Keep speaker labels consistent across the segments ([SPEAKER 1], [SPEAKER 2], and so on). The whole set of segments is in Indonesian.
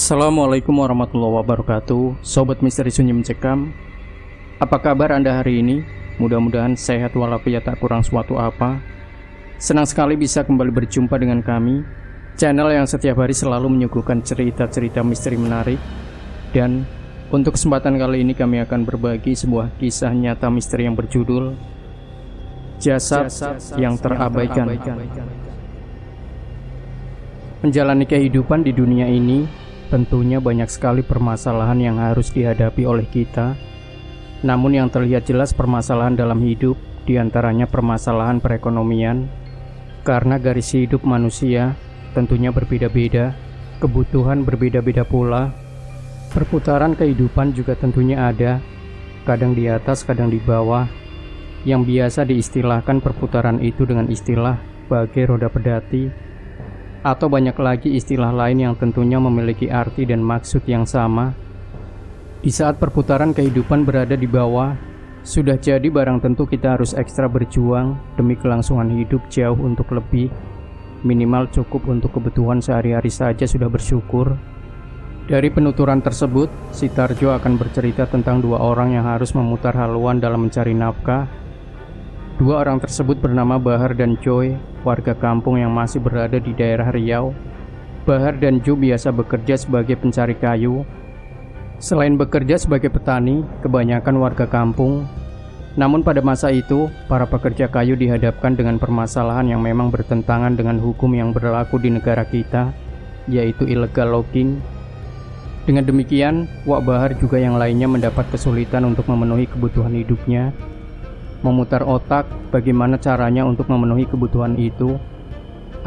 [SPEAKER 1] Assalamualaikum warahmatullahi wabarakatuh. Sobat Misteri Sunyi Mencekam, apa kabar Anda hari ini? Mudah-mudahan sehat walafiat tak kurang suatu apa. Senang sekali bisa kembali berjumpa dengan kami, channel yang setiap hari selalu menyuguhkan cerita-cerita misteri menarik. Dan untuk kesempatan kali ini kami akan berbagi sebuah kisah nyata misteri yang berjudul Jasad yang Terabaikan. Menjalani kehidupan di dunia ini tentunya banyak sekali permasalahan yang harus dihadapi oleh kita. Namun yang terlihat jelas permasalahan dalam hidup, diantaranya permasalahan perekonomian. Karena garis hidup manusia tentunya berbeda-beda, kebutuhan berbeda-beda pula. Perputaran kehidupan juga tentunya ada, kadang di atas, kadang di bawah. Yang biasa diistilahkan perputaran itu dengan istilah bagai roda pedati, atau banyak lagi istilah lain yang tentunya memiliki arti dan maksud yang sama. Di saat perputaran kehidupan berada di bawah, sudah jadi barang tentu kita harus ekstra berjuang demi kelangsungan hidup jauh untuk lebih. Minimal cukup untuk kebutuhan sehari-hari saja sudah bersyukur. Dari penuturan tersebut, si Tarjo akan bercerita tentang dua orang yang harus memutar haluan dalam mencari nafkah. Dua orang tersebut bernama Bahar dan Joy, warga kampung yang masih berada di daerah Riau. Bahar dan Joy biasa bekerja sebagai pencari kayu. Selain bekerja sebagai petani, kebanyakan warga kampung. Namun pada masa itu, para pekerja kayu dihadapkan dengan permasalahan yang memang bertentangan dengan hukum yang berlaku di negara kita, yaitu illegal logging. Dengan demikian, Wak Bahar juga yang lainnya mendapat kesulitan untuk memenuhi kebutuhan hidupnya. Memutar otak bagaimana caranya untuk memenuhi kebutuhan itu.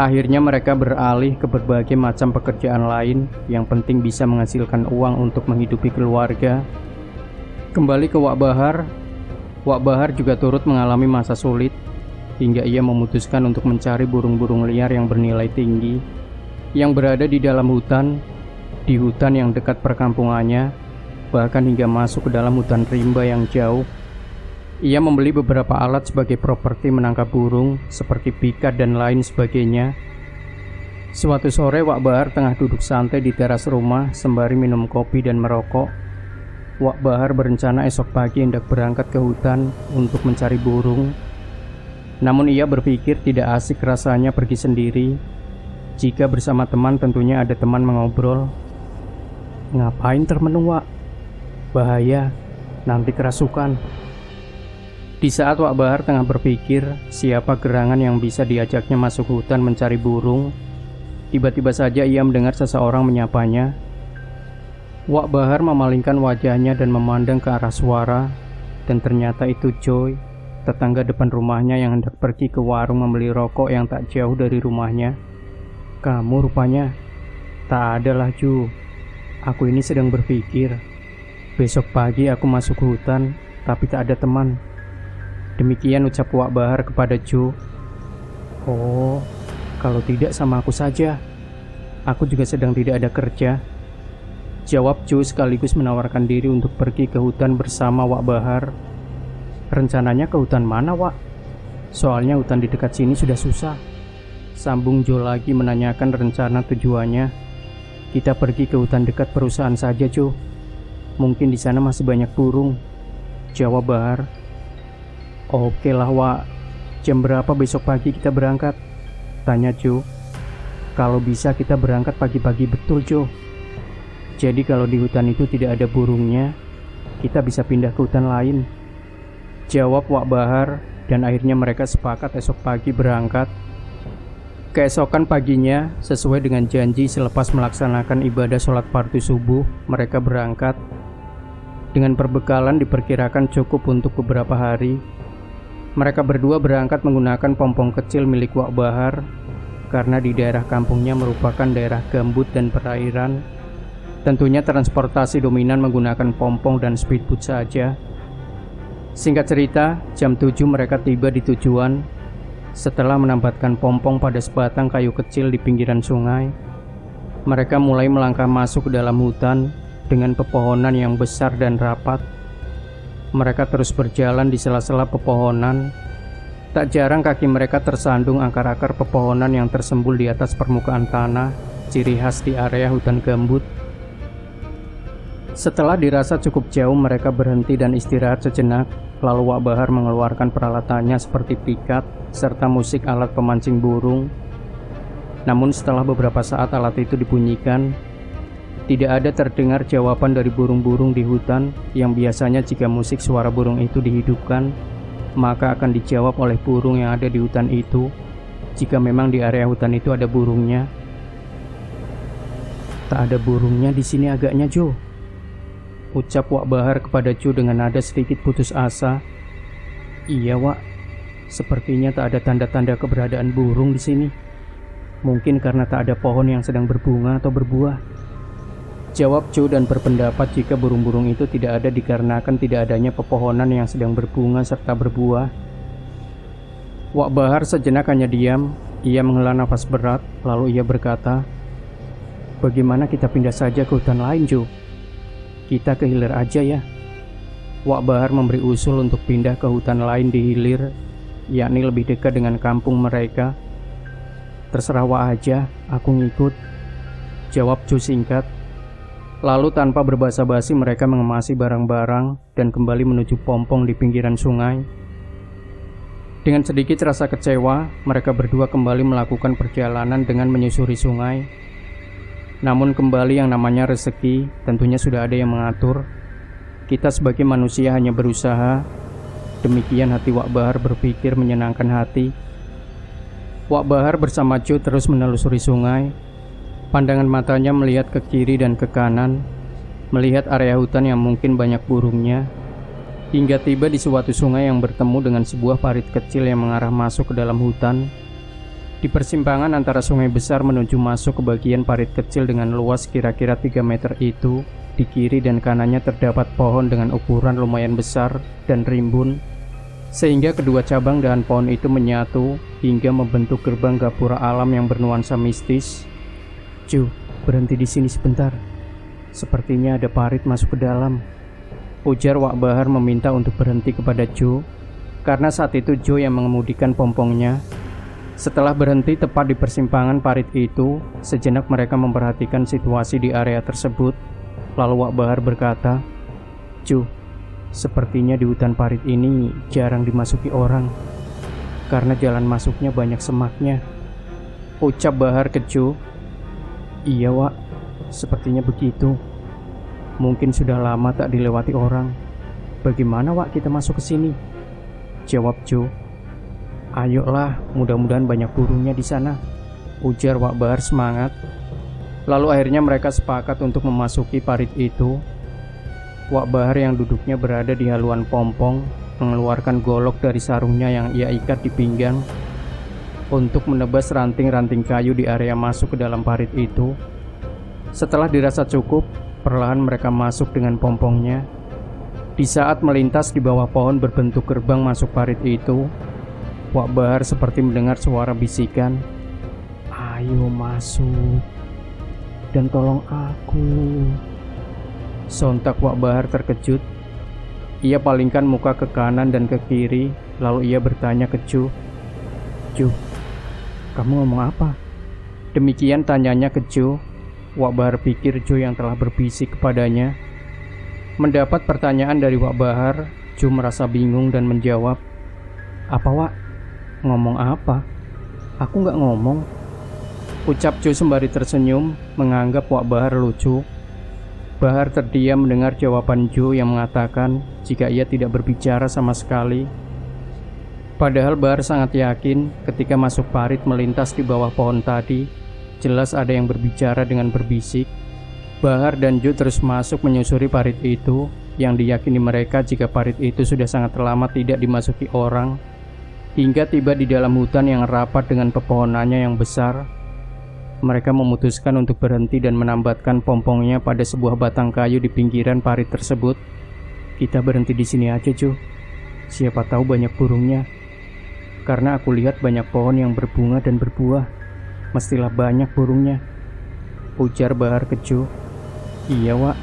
[SPEAKER 1] Akhirnya mereka beralih ke berbagai macam pekerjaan lain yang penting bisa menghasilkan uang untuk menghidupi keluarga. Kembali ke Wak Bahar juga turut mengalami masa sulit hingga ia memutuskan untuk mencari burung-burung liar yang bernilai tinggi yang berada di dalam hutan, di hutan yang dekat perkampungannya, bahkan hingga masuk ke dalam hutan rimba yang jauh. Ia membeli beberapa alat sebagai properti menangkap burung seperti pikat dan lain sebagainya. Suatu sore Wak Bahar tengah duduk santai di teras rumah sembari minum kopi dan merokok. Wak Bahar berencana esok pagi hendak berangkat ke hutan untuk mencari burung. Namun ia berpikir tidak asik rasanya pergi sendiri. Jika bersama teman tentunya ada teman mengobrol. Ngapain termenung, Wak? Bahaya, nanti kerasukan. Di saat Wak Bahar tengah berpikir siapa gerangan yang bisa diajaknya masuk hutan mencari burung, tiba-tiba saja ia mendengar seseorang menyapanya. Wak Bahar memalingkan wajahnya dan memandang ke arah suara, dan ternyata itu Joy, tetangga depan rumahnya yang hendak pergi ke warung membeli rokok yang tak jauh dari rumahnya. Kamu rupanya? Tak adalah Ju, aku ini sedang berpikir. Besok pagi aku masuk hutan, tapi tak ada teman. Demikian ucap Wak Bahar kepada Jo. Oh, kalau tidak sama aku saja. Aku juga sedang tidak ada kerja, jawab Jo sekaligus menawarkan diri untuk pergi ke hutan bersama Wak Bahar. Rencananya ke hutan mana, Wak? Soalnya hutan di dekat sini sudah susah, sambung Jo lagi menanyakan rencana tujuannya. Kita pergi ke hutan dekat perusahaan saja, Jo. Mungkin di sana masih banyak burung, jawab Bahar. Oke lah, Wak. Jam berapa besok pagi kita berangkat? Tanya Jo. Kalau bisa kita berangkat pagi-pagi betul, Jo. Jadi kalau di hutan itu tidak ada burungnya, kita bisa pindah ke hutan lain, jawab Wak Bahar. Dan akhirnya mereka sepakat esok pagi berangkat. Keesokan paginya, sesuai dengan janji selepas melaksanakan ibadah sholat fardu subuh, mereka berangkat. Dengan perbekalan diperkirakan cukup untuk beberapa hari. Mereka berdua berangkat menggunakan pompong kecil milik Wak Bahar, karena di daerah kampungnya merupakan daerah gambut dan perairan. Tentunya transportasi dominan menggunakan pompong dan speedboat saja. Singkat cerita, jam 7 mereka tiba di tujuan. Setelah menempatkan pompong pada sebatang kayu kecil di pinggiran sungai, mereka mulai melangkah masuk ke dalam hutan dengan pepohonan yang besar dan rapat. Mereka terus berjalan di sela-sela pepohonan. Tak jarang kaki mereka tersandung akar-akar pepohonan yang tersembul di atas permukaan tanah, ciri khas di area hutan gambut. Setelah dirasa cukup jauh, mereka berhenti dan istirahat sejenak. Lalu Wak Bahar mengeluarkan peralatannya seperti pikat serta musik alat pemancing burung. Namun setelah beberapa saat alat itu dibunyikan, tidak ada terdengar jawaban dari burung-burung di hutan yang biasanya jika musik suara burung itu dihidupkan, maka akan dijawab oleh burung yang ada di hutan itu jika memang di area hutan itu ada burungnya. Tak ada burungnya di sini agaknya, Jo, ucap Wak Bahar kepada Jo dengan nada sedikit putus asa. Iya, Wak. Sepertinya tak ada tanda-tanda keberadaan burung di sini. Mungkin karena tak ada pohon yang sedang berbunga atau berbuah, jawab Jo dan berpendapat jika burung-burung itu tidak ada dikarenakan tidak adanya pepohonan yang sedang berbunga serta berbuah. Wak Bahar sejenak hanya diam. Ia menghela nafas berat, lalu ia berkata, bagaimana kita pindah saja ke hutan lain, Jo? Kita ke hilir aja ya. Wak Bahar memberi usul untuk pindah ke hutan lain di hilir, yakni lebih dekat dengan kampung mereka. Terserah Wak aja, aku ngikut, jawab Jo singkat. Lalu tanpa berbasa-basi mereka mengemasi barang-barang dan kembali menuju pompong di pinggiran sungai. Dengan sedikit rasa kecewa, mereka berdua kembali melakukan perjalanan dengan menyusuri sungai. Namun kembali yang namanya rezeki tentunya sudah ada yang mengatur. Kita sebagai manusia hanya berusaha. Demikian hati Wak Bahar berpikir menyenangkan hati. Wak Bahar bersama Jo terus menelusuri sungai. Pandangan matanya melihat ke kiri dan ke kanan, melihat area hutan yang mungkin banyak burungnya, hingga tiba di suatu sungai yang bertemu dengan sebuah parit kecil yang mengarah masuk ke dalam hutan. Di persimpangan antara sungai besar menuju masuk ke bagian parit kecil dengan luas kira-kira 3 meter itu, di kiri dan kanannya terdapat pohon dengan ukuran lumayan besar dan rimbun, sehingga kedua cabang dahan pohon itu menyatu hingga membentuk gerbang gapura alam yang bernuansa mistis. Jo, berhenti di sini sebentar. Sepertinya ada parit masuk ke dalam, ujar Wak Bahar meminta untuk berhenti kepada Jo, karena saat itu Jo yang mengemudikan pompongnya. Setelah berhenti tepat di persimpangan parit itu, sejenak mereka memperhatikan situasi di area tersebut. Lalu Wak Bahar berkata, Jo, sepertinya di hutan parit ini jarang dimasuki orang, karena jalan masuknya banyak semaknya, ucap Bahar ke Jo. Iya, Wak, sepertinya begitu. Mungkin sudah lama tak dilewati orang. Bagaimana, Wak, kita masuk ke sini? Jawab Jo. Ayolah, mudah-mudahan banyak burungnya di sana, ujar Wak Bahar semangat. Lalu akhirnya mereka sepakat untuk memasuki parit itu. Wak Bahar yang duduknya berada di haluan pompong mengeluarkan golok dari sarungnya yang ia ikat di pinggang untuk menebas ranting-ranting kayu di area masuk ke dalam parit itu. Setelah dirasa cukup, perlahan mereka masuk dengan pompongnya. Di saat melintas di bawah pohon berbentuk gerbang masuk parit itu, Wak Bahar seperti mendengar suara bisikan, ayo masuk dan tolong aku. Sontak Wak Bahar terkejut. Ia palingkan muka ke kanan dan ke kiri, lalu ia bertanya ke Jo. Jo, kamu ngomong apa? Demikian tanyanya ke Jo. Wak Bahar pikir Jo yang telah berbisik kepadanya. Mendapat pertanyaan dari Wak Bahar, Jo merasa bingung dan menjawab, apa, Wak? Ngomong apa? Aku nggak ngomong, ucap Jo sembari tersenyum, menganggap Wak Bahar lucu. Bahar terdiam mendengar jawaban Jo yang mengatakan jika ia tidak berbicara sama sekali. Padahal Bahar sangat yakin ketika masuk parit melintas di bawah pohon tadi, jelas ada yang berbicara dengan berbisik. Bahar dan Jo terus masuk menyusuri parit itu, yang diyakini mereka jika parit itu sudah sangat lama tidak dimasuki orang, hingga tiba di dalam hutan yang rapat dengan pepohonannya yang besar. Mereka memutuskan untuk berhenti dan menambatkan pompongnya pada sebuah batang kayu di pinggiran parit tersebut. Kita berhenti di sini aja, Jo. Siapa tahu banyak burungnya. Karena aku lihat banyak pohon yang berbunga dan berbuah. Mestilah banyak burungnya, ujar Bahar ke Jo. Iya, Wak,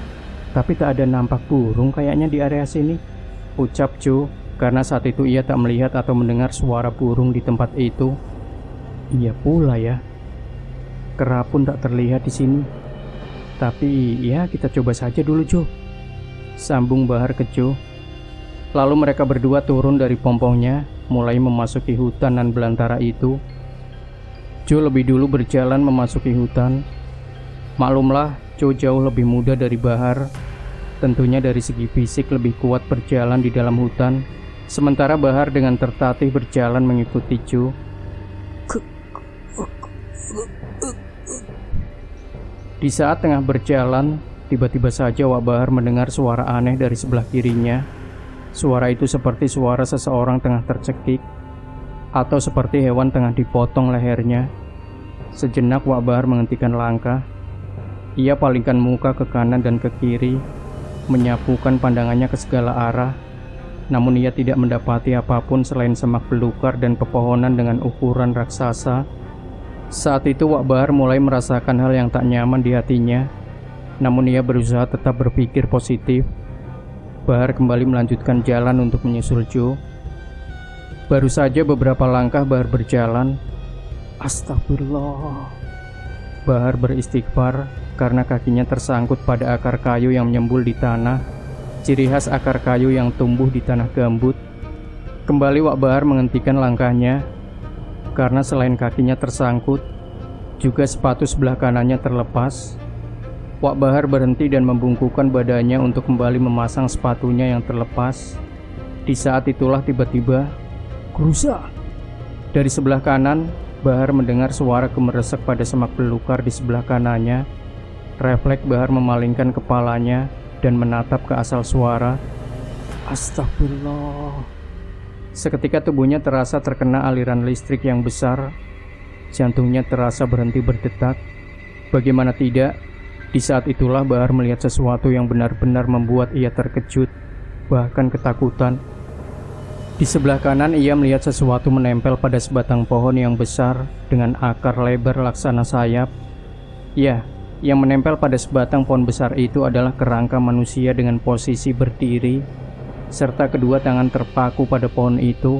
[SPEAKER 1] tapi tak ada nampak burung kayaknya di area sini, ucap Jo, karena saat itu ia tak melihat atau mendengar suara burung di tempat itu. Iya pula ya, kera pun tak terlihat di sini. Tapi ya kita coba saja dulu, Jo. sambung Bahar ke Joe. Lalu mereka berdua turun dari pompongnya, mulai memasuki hutan nan belantara itu. Joe lebih dulu berjalan memasuki hutan. Maklumlah, Joe jauh lebih muda dari Bahar. Tentunya dari segi fisik lebih kuat berjalan di dalam hutan, sementara Bahar dengan tertatih berjalan mengikuti Joe. Di saat tengah berjalan, tiba-tiba saja Wak Bahar mendengar suara aneh dari sebelah kirinya. Suara itu seperti suara seseorang tengah tercekik, atau seperti hewan tengah dipotong lehernya. Sejenak Wak Bahar menghentikan langkah. Ia palingkan muka ke kanan dan ke kiri, menyapukan pandangannya ke segala arah. Namun ia tidak mendapati apapun selain semak belukar dan pepohonan dengan ukuran raksasa. Saat itu Wak Bahar mulai merasakan hal yang tak nyaman di hatinya. Namun ia berusaha tetap berpikir positif. Bahar kembali melanjutkan jalan untuk menyusul Joe. Baru saja beberapa langkah Bahar berjalan. Astagfirullah. Bahar beristighfar karena kakinya tersangkut pada akar kayu yang menyembul di tanah. Ciri khas akar kayu yang tumbuh di tanah gambut. Kembali Wak Bahar menghentikan langkahnya karena selain kakinya tersangkut, juga sepatu sebelah kanannya terlepas. Wak Bahar berhenti dan membungkukkan badannya untuk kembali memasang sepatunya yang terlepas. Di saat itulah tiba-tiba gerusak. Dari sebelah kanan, Bahar mendengar suara gemeresek pada semak belukar di sebelah kanannya. Refleks Bahar memalingkan kepalanya dan menatap ke asal suara. Astagfirullah. Seketika tubuhnya terasa terkena aliran listrik yang besar. Jantungnya terasa berhenti berdetak. Bagaimana tidak, di saat itulah Bahar melihat sesuatu yang benar-benar membuat ia terkejut, bahkan ketakutan. Di sebelah kanan ia melihat sesuatu menempel pada sebatang pohon yang besar dengan akar lebar laksana sayap. Ya, yang menempel pada sebatang pohon besar itu adalah kerangka manusia dengan posisi berdiri, serta kedua tangan terpaku pada pohon itu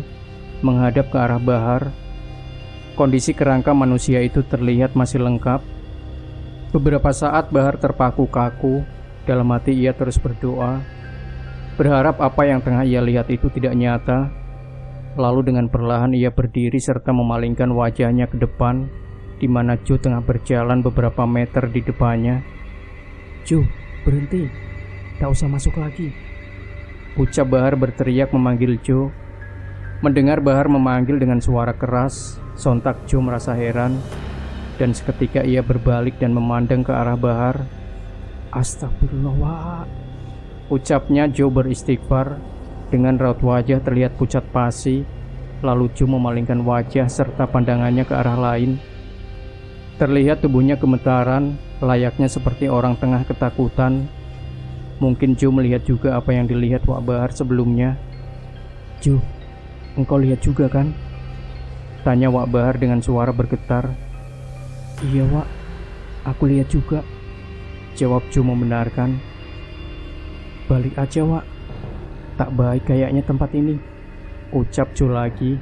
[SPEAKER 1] menghadap ke arah Bahar. Kondisi kerangka manusia itu terlihat masih lengkap. Beberapa saat Bahar terpaku kaku. Dalam hati ia terus berdoa, berharap apa yang tengah ia lihat itu tidak nyata. Lalu dengan perlahan ia berdiri serta memalingkan wajahnya ke depan, di mana Joe tengah berjalan beberapa meter di depannya. Joe, berhenti, tak usah masuk lagi, ucap Bahar berteriak memanggil Joe. Mendengar Bahar memanggil dengan suara keras, sontak Joe merasa heran, dan seketika ia berbalik dan memandang ke arah Bahar. Astagfirullah, Wak, ucapnya Joe beristighfar. Dengan raut wajah terlihat pucat pasi. Lalu Joe memalingkan wajah serta pandangannya ke arah lain. Terlihat tubuhnya gemetaran, layaknya seperti orang tengah ketakutan. Mungkin Joe melihat juga apa yang dilihat Wak Bahar sebelumnya. Joe, engkau lihat juga kan? Tanya Wak Bahar dengan suara bergetar. Iya Wak, aku lihat juga, jawab Joe membenarkan. Balik aja Wak, tak baik kayaknya tempat ini, ucap Joe lagi.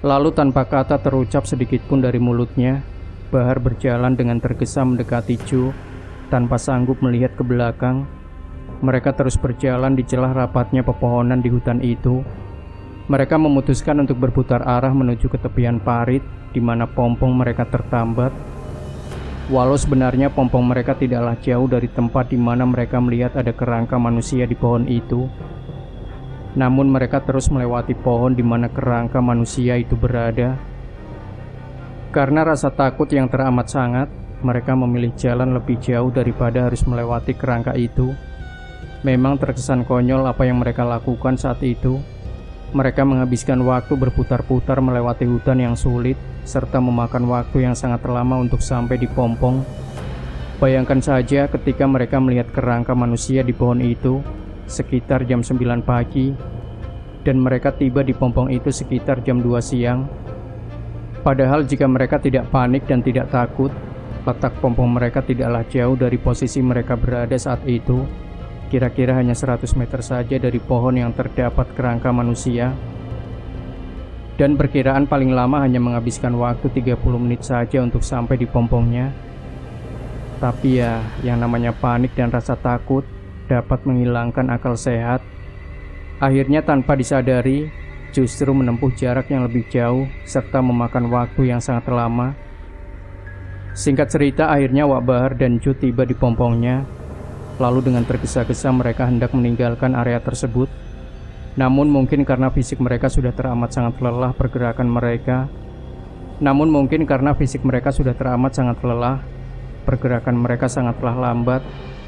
[SPEAKER 1] Lalu tanpa kata terucap sedikit pun dari mulutnya, Bahar berjalan dengan tergesa mendekati Joe tanpa sanggup melihat ke belakang. Mereka terus berjalan di celah rapatnya pepohonan di hutan itu. Mereka memutuskan untuk berputar arah menuju ke tepian parit di mana pompong mereka tertambat. Walau sebenarnya pompong mereka tidaklah jauh dari tempat di mana mereka melihat ada kerangka manusia di pohon itu. Namun mereka terus melewati pohon di mana kerangka manusia itu berada. Karena rasa takut yang teramat sangat, mereka memilih jalan lebih jauh daripada harus melewati kerangka itu. Memang terkesan konyol apa yang mereka lakukan saat itu. Mereka menghabiskan waktu berputar-putar melewati hutan yang sulit, serta memakan waktu yang sangat lama untuk sampai di pompong. Bayangkan saja ketika mereka melihat kerangka manusia di pohon itu sekitar jam 9 pagi, dan mereka tiba di pompong itu sekitar jam 2 siang. Padahal jika mereka tidak panik dan tidak takut, letak pompong mereka tidaklah jauh dari posisi mereka berada saat itu. Kira-kira hanya 100 meter saja dari pohon yang terdapat kerangka manusia. Dan perkiraan paling lama hanya menghabiskan waktu 30 menit saja untuk sampai di pompongnya. Tapi ya, yang namanya panik dan rasa takut dapat menghilangkan akal sehat. Akhirnya tanpa disadari, justru menempuh jarak yang lebih jauh serta memakan waktu yang sangat lama. Singkat cerita, akhirnya Wak Bahar dan Ju tiba di pompongnya. Lalu dengan tergesa-gesa mereka hendak meninggalkan area tersebut. Namun mungkin karena fisik mereka sudah teramat sangat lelah pergerakan mereka. Pergerakan mereka sangatlah lambat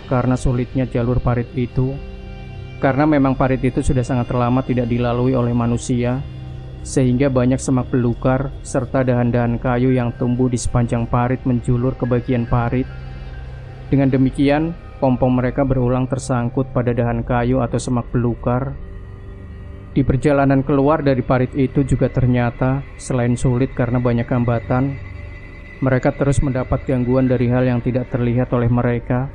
[SPEAKER 1] karena sulitnya jalur parit itu. Karena memang parit itu sudah sangat lama tidak dilalui oleh manusia, sehingga banyak semak belukar serta dahan-dahan kayu yang tumbuh di sepanjang parit menjulur ke bagian parit. Dengan demikian, pompong mereka berulang tersangkut pada dahan kayu atau semak belukar. Di perjalanan keluar dari parit itu juga ternyata, selain sulit karena banyak hambatan, mereka terus mendapat gangguan dari hal yang tidak terlihat oleh mereka.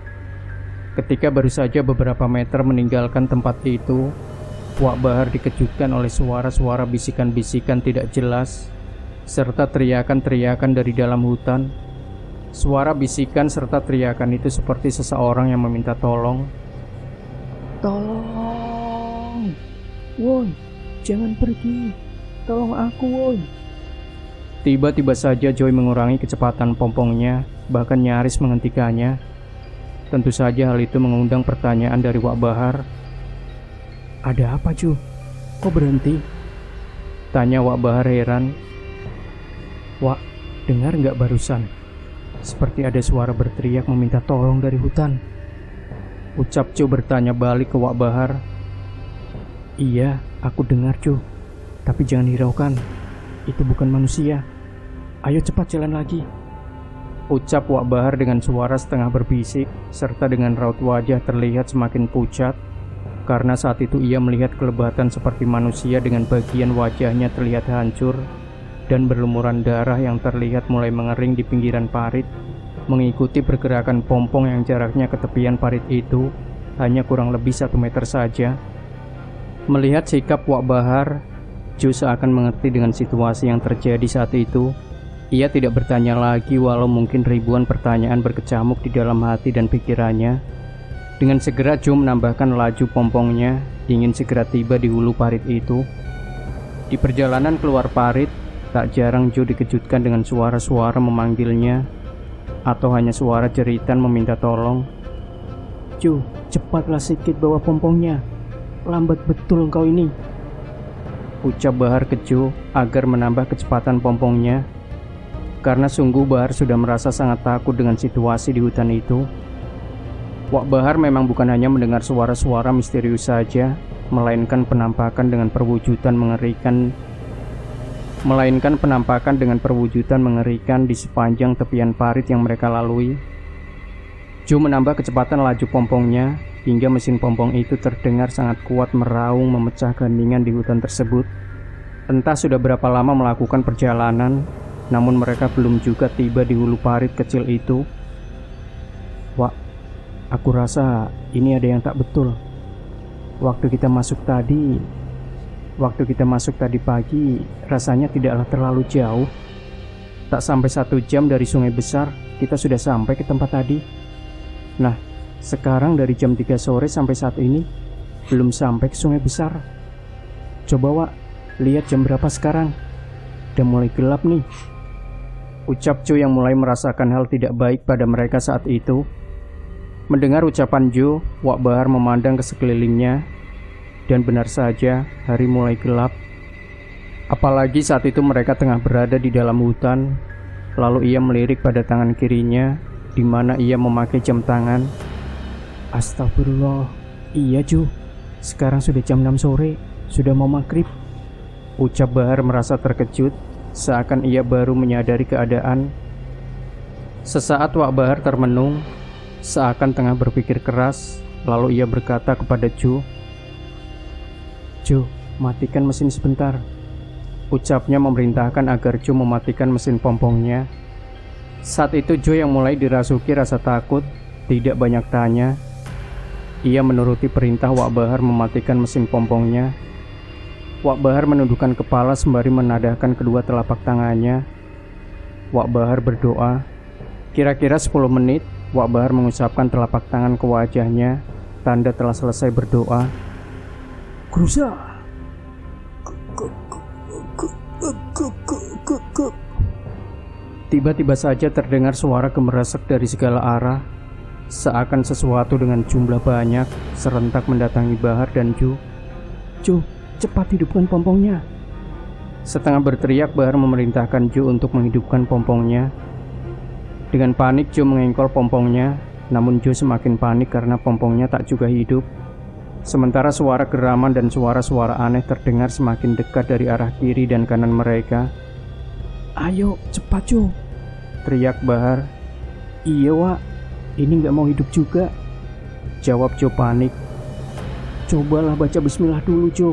[SPEAKER 1] Ketika baru saja beberapa meter meninggalkan tempat itu, Wak Bahar dikejutkan oleh suara-suara bisikan-bisikan tidak jelas, serta teriakan-teriakan dari dalam hutan. Suara bisikan serta teriakan itu seperti seseorang yang meminta tolong. "Tolong! Woi, jangan pergi! Tolong aku, woi!" Tiba-tiba saja Joy mengurangi kecepatan pompongnya, bahkan nyaris menghentikannya. Tentu saja hal itu mengundang pertanyaan dari Wak Bahar. "Ada apa, Ju? Kok berhenti?" tanya Wak Bahar heran. "Wak, dengar nggak barusan? Seperti ada suara berteriak meminta tolong dari hutan," ucap Ju bertanya balik ke Wak Bahar. "Iya, aku dengar, Ju. Tapi jangan hiraukan. Itu bukan manusia. Ayo cepat jalan lagi," ucap Wak Bahar dengan suara setengah berbisik, serta dengan raut wajah terlihat semakin pucat, karena saat itu ia melihat kelebatan seperti manusia dengan bagian wajahnya terlihat hancur, dan berlumuran darah yang terlihat mulai mengering di pinggiran parit, mengikuti pergerakan pompong yang jaraknya ke tepian parit itu, hanya kurang lebih 1 meter saja. Melihat sikap Wak Bahar, Ju seakan mengerti dengan situasi yang terjadi saat itu. Ia tidak bertanya lagi walau mungkin ribuan pertanyaan berkecamuk di dalam hati dan pikirannya. Dengan segera Ju menambahkan laju pompongnya, ingin segera tiba di hulu parit itu. Di perjalanan keluar parit, tak jarang Ju dikejutkan dengan suara-suara memanggilnya, atau hanya suara jeritan meminta tolong. "Ju, cepatlah sedikit bawa pompongnya. Lambat betul engkau ini," ucap Bahar ke Ju agar menambah kecepatan pompongnya. Karena sungguh Bahar sudah merasa sangat takut dengan situasi di hutan itu. Wak Bahar memang bukan hanya mendengar suara-suara misterius saja, melainkan penampakan dengan perwujudan mengerikan di sepanjang tepian parit yang mereka lalui. Ju menambah kecepatan laju pompongnya hingga mesin pompong itu terdengar sangat kuat meraung memecah keheningan di hutan tersebut. Entah sudah berapa lama melakukan perjalanan, namun mereka belum juga tiba di hulu parit kecil itu. "Wak, aku rasa ini ada yang tak betul. Waktu kita masuk tadi pagi, rasanya tidaklah terlalu jauh. Tak sampai 1 jam dari sungai besar, kita sudah sampai ke tempat tadi. Nah, sekarang dari jam 3 sore sampai saat ini, belum sampai ke sungai besar. Coba, Wak, lihat jam berapa sekarang. Udah mulai gelap nih," ucap Ju yang mulai merasakan hal tidak baik pada mereka saat itu. Mendengar ucapan Ju, Wak Bahar memandang ke sekelilingnya, dan benar saja hari mulai gelap. Apalagi saat itu mereka tengah berada di dalam hutan. Lalu ia melirik pada tangan kirinya, di mana ia memakai jam tangan. "Astagfirullah, iya Ju, sekarang sudah jam 6 sore, sudah mau maghrib," ucap Bahar merasa terkejut, seakan ia baru menyadari keadaan. Sesaat Wak Bahar termenung, seakan tengah berpikir keras. Lalu ia berkata kepada Ju, "Ju, matikan mesin sebentar," ucapnya memerintahkan agar Ju mematikan mesin pompongnya. Saat itu Ju yang mulai dirasuki rasa takut, tidak banyak tanya. Ia menuruti perintah Wak Bahar mematikan mesin pompongnya. Wak Bahar menundukkan kepala sembari menadahkan kedua telapak tangannya. Wak Bahar berdoa. Kira-kira 10 menit, Wak Bahar mengusapkan telapak tangan ke wajahnya, pertanda telah selesai berdoa. Gruza. Tiba-tiba saja terdengar suara gemerasek dari segala arah, seakan sesuatu dengan jumlah banyak serentak mendatangi Bahar dan Ju. Ju, cepat hidupkan pompongnya. Setengah berteriak, Bahar memerintahkan Ju untuk menghidupkan pompongnya. Dengan panik Ju mengengkol pompongnya, namun Ju semakin panik karena pompongnya tak juga hidup. Sementara suara geraman dan suara-suara aneh terdengar semakin dekat dari arah kiri dan kanan mereka. Ayo, cepat Ju, teriak Bahar. Iya Wak, ini gak mau hidup juga, jawab Jo panik. Cobalah baca bismillah dulu Jo,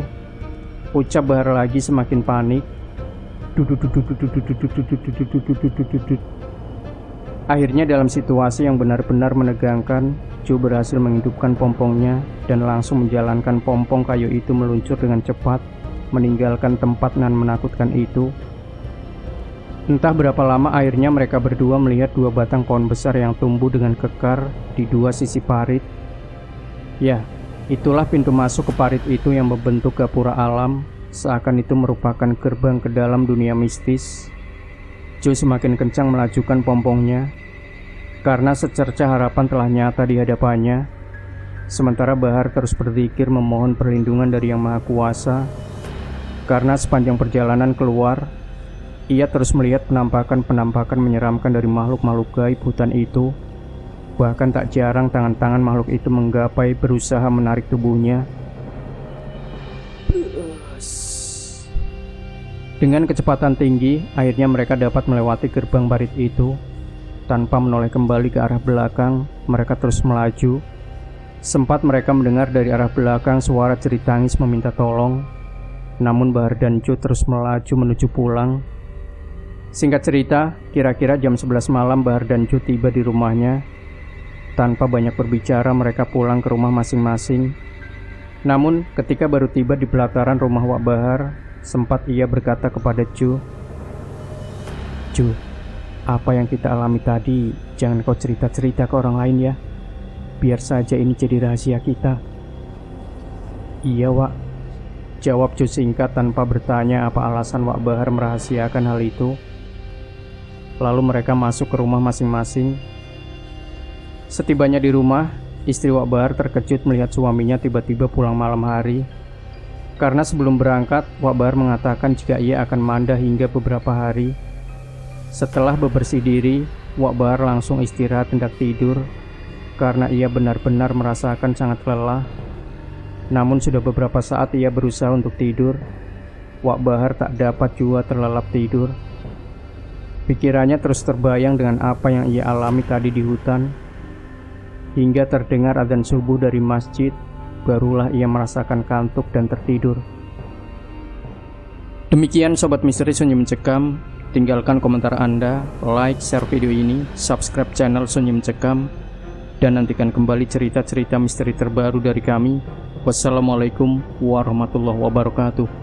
[SPEAKER 1] ucap Bahar lagi semakin panik. Akhirnya dalam situasi yang benar-benar menegangkan, Jo berhasil menghidupkan pompongnya dan langsung menjalankan pompong kayu itu meluncur dengan cepat, meninggalkan tempat nan menakutkan itu. Entah berapa lama akhirnya mereka berdua melihat dua batang pohon besar yang tumbuh dengan kekar di dua sisi parit. Ya, itulah pintu masuk ke parit itu yang membentuk gapura alam, seakan itu merupakan gerbang ke dalam dunia mistis. Jo semakin kencang melajukan pompongnya, karena secerca harapan telah nyata di hadapannya. Sementara Bahar terus berzikir memohon perlindungan dari Yang Maha Kuasa, karena sepanjang perjalanan keluar, ia terus melihat penampakan-penampakan menyeramkan dari makhluk-makhluk gaib hutan itu. Bahkan tak jarang tangan-tangan makhluk itu menggapai berusaha menarik tubuhnya. Dengan kecepatan tinggi, akhirnya mereka dapat melewati gerbang parit itu. Tanpa menoleh kembali ke arah belakang, mereka terus melaju. Sempat mereka mendengar dari arah belakang suara jerit tangis meminta tolong. Namun Bahar dan Jo terus melaju menuju pulang. Singkat cerita, kira-kira jam 11 malam Bahar dan Jo tiba di rumahnya. Tanpa banyak berbicara, mereka pulang ke rumah masing-masing. Namun, ketika baru tiba di pelataran rumah Wak Bahar, sempat ia berkata kepada Jo, "Jo, apa yang kita alami tadi jangan kau cerita-cerita ke orang lain ya. Biar saja ini jadi rahasia kita." "Iya Wak," jawab Jo singkat tanpa bertanya apa alasan Wak Bahar merahasiakan hal itu. Lalu mereka masuk ke rumah masing-masing. Setibanya di rumah, istri Wak Bahar terkejut melihat suaminya tiba-tiba pulang malam hari. Karena sebelum berangkat, Wak Bahar mengatakan jika ia akan manda hingga beberapa hari. Setelah bebersih diri, Wak Bahar langsung istirahat hendak tidur, karena ia benar-benar merasakan sangat lelah. Namun sudah beberapa saat ia berusaha untuk tidur, Wak Bahar tak dapat juga terlelap tidur. Pikirannya terus terbayang dengan apa yang ia alami tadi di hutan. Hingga terdengar adzan subuh dari masjid, barulah ia merasakan kantuk dan tertidur. Demikian Sobat Misteri Sunyi Mencekam. Tinggalkan komentar Anda, like, share video ini, subscribe channel Sunyi Mencekam, dan nantikan kembali cerita-cerita misteri terbaru dari kami. Wassalamualaikum warahmatullahi wabarakatuh.